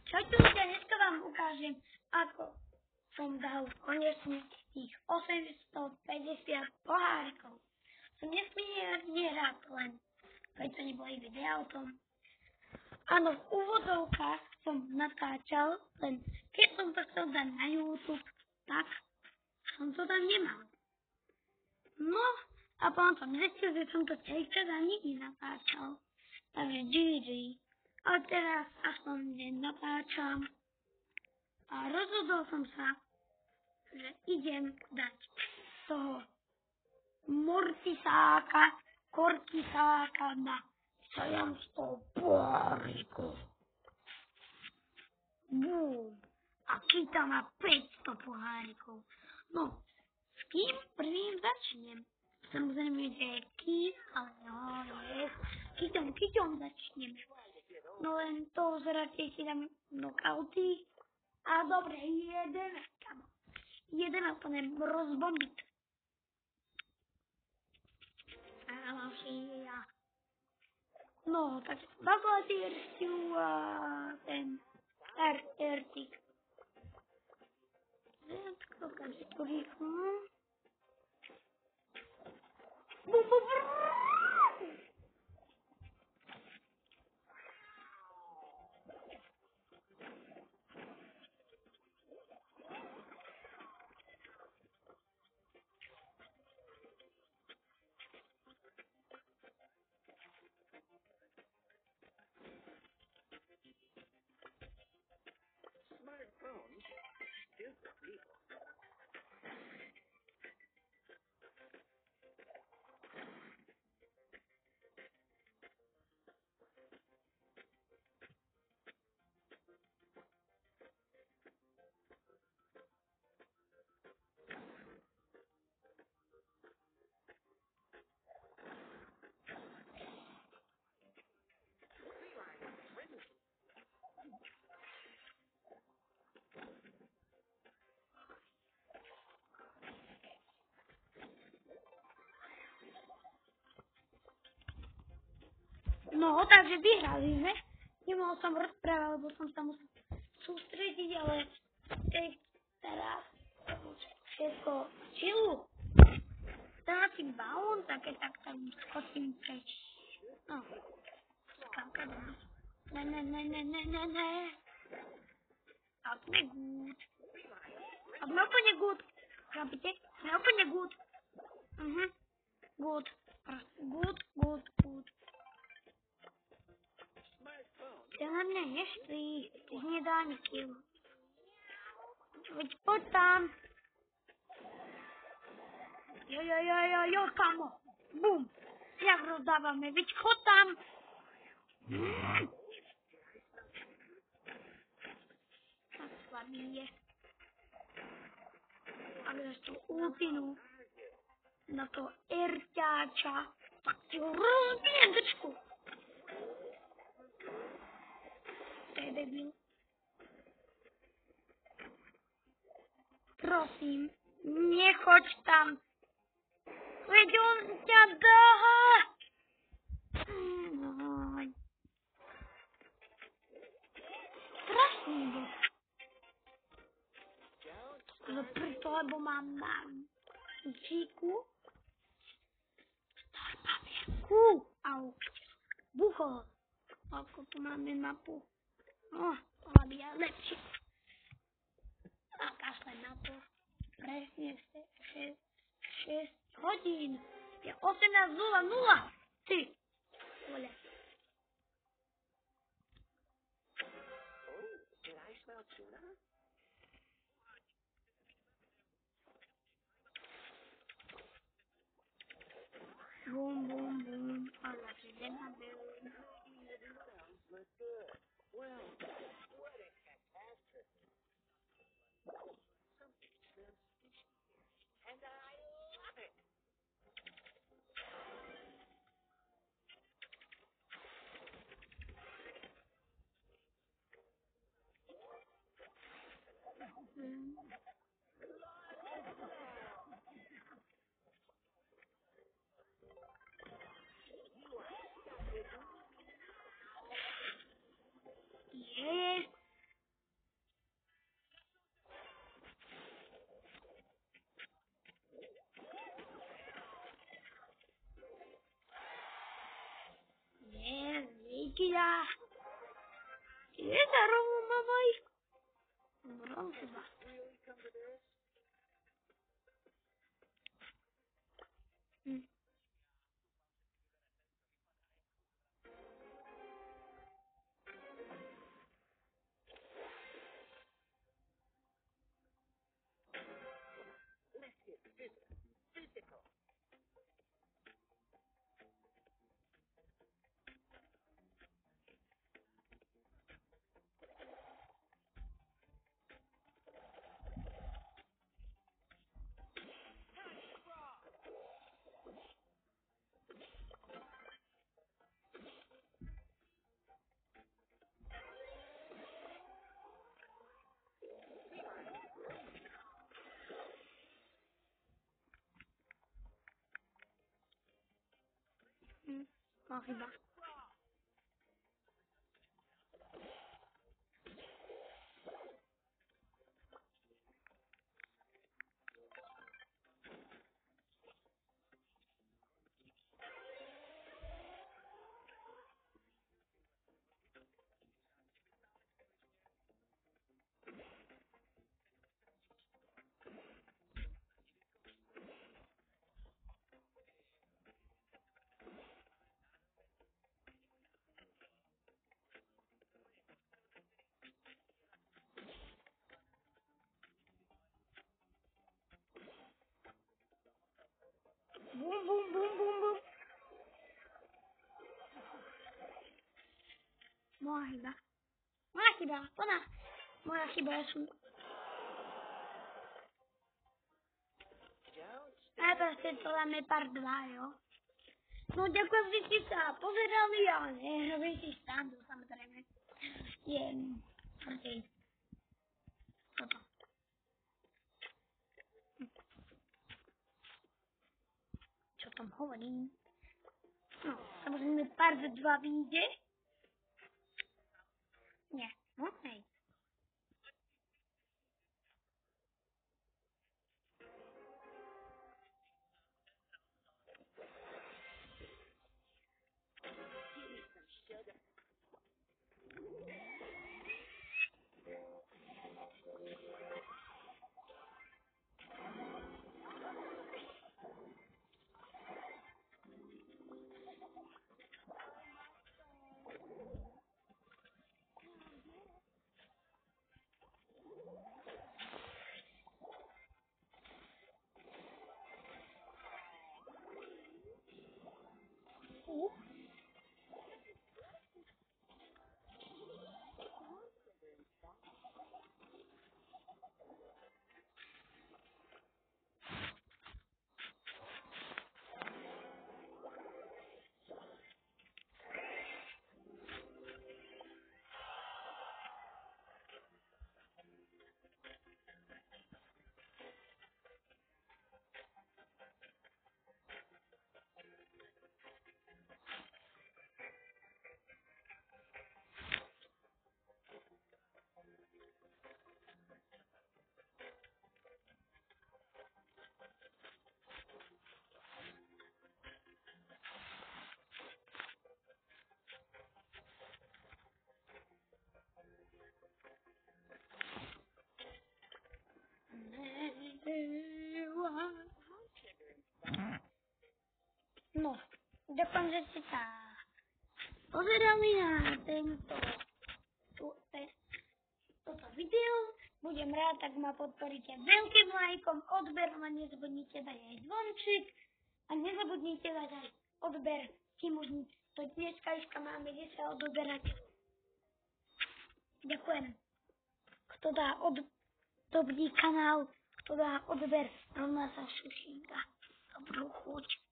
Čaute ľudia, dneska vám ukážem, ako som dal konečne tých 850 pohárikov. Som nesmierne rád, len preto neboli videa o tom. Áno, v úvodovkách som natáčal, len keď som to chcel dať na YouTube, tak som to tam nemal. No, a potom som zistil, že som to celý čas ani nenatáčal. Takže GG. A teraz aspoň nenatáčam. A rozhodol som sa, že idem dať toho mortisáka, kortisáka na 700 pohárikov. Bum. A Kita má 500 pohárikov. No, s kým prvým začnem? Samozrejme, že je Kit, ale no, je. Kitom začnem. No len to radšej si dám knockouty. A dobre, jeden aspoň rozbombiť. No, tak Bagladirstiu a ten Ertik. Koľkám si to rýchlo. No, takže vyhrali sme. Nemohol som rozprávať, lebo som sa musel sústrediť, ale teraz všetko čilu. Strátim balón, tak skotím preč. No, skákať. Ne. A sme good. A sme úplne good. Chápete? Sme úplne good. Good. Good. Ty na mňa nešli, ty nedá ani kill. Veď poď tam. Jo, kamo. Bum. Jak rozdávame, veď chod tam. Tak slabý je. Ak dáš tú ultinu na toho erťáča, tak ti ho rozbijem drčku. To je debil. Prosím, nechoď tam. Veď on ťa dá. Strašný bol. Preto, lebo mám na číku star papierku. Au. Buchol. Ako tu máme mapu. No, to by ja lepšie. A kašľať na to. Presne 6 hodín. Je 18:00. Ty. Vole. Bum. A začne na bill. Je to rovno mamaj. Rovno chyba. No chyba. Bum, bum, bum, bum, bum. Moja chyba. Moja chyba. Ona. Moja chyba, ja som... A teraz to dáme part 2, jo? No ďakujem, že ste sa pozerali, ale nerobím si srandu, samozrejme. Okej. Toto. Čo tam hovorím? No, samozrejme part 2 vyjde. Nie, no hej. No, ďakujem, že ste sa pozerali na toto video. Budem rád, tak ma podporíte veľkým lajkom, odberom a nezabudnite dať aj zvonček a nezabudnite dať aj odber, kým už to dneska máme, kde sa odoberať. Ďakujem. Kto dá dobrý kanál, kto dá odber, rovná sa šušinka. Dobrú chuť.